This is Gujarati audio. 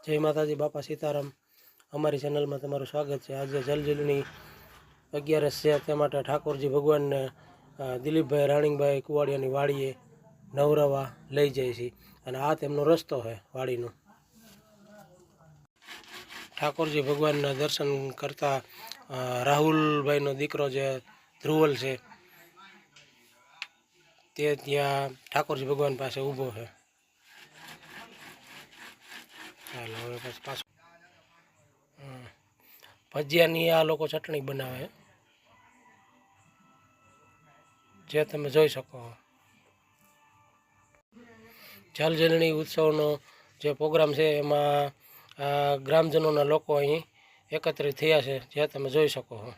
જય માતાજી, બાપા સીતારામ। અમારી ચેનલમાં તમારું સ્વાગત છે। આજે જલજીલની 11 છે, તે માટે ઠાકોરજી ભગવાનને દિલીપભાઈ રાણીંગભાઈ કુવાડિયાની વાડીએ નવરવા લઈ જાય છે અને આ તેમનો રસ્તો છે વાડીનો। ઠાકોરજી ભગવાનના દર્શન કરતા રાહુલભાઈનો દીકરો જે ધ્રુવલ છે તે ત્યાં ઠાકોરજી ભગવાન પાસે ઊભો છે। ચાલો હવે પછી પાછું ભજીયાની આ લોકો ચટણી બનાવે જે તમે જોઈ શકો। જલજીલણી ઉત્સવનો જે પ્રોગ્રામ છે એમાં ગ્રામજનોના લોકો અહીં એકત્રિત થયા છે, જે તમે જોઈ શકો છો।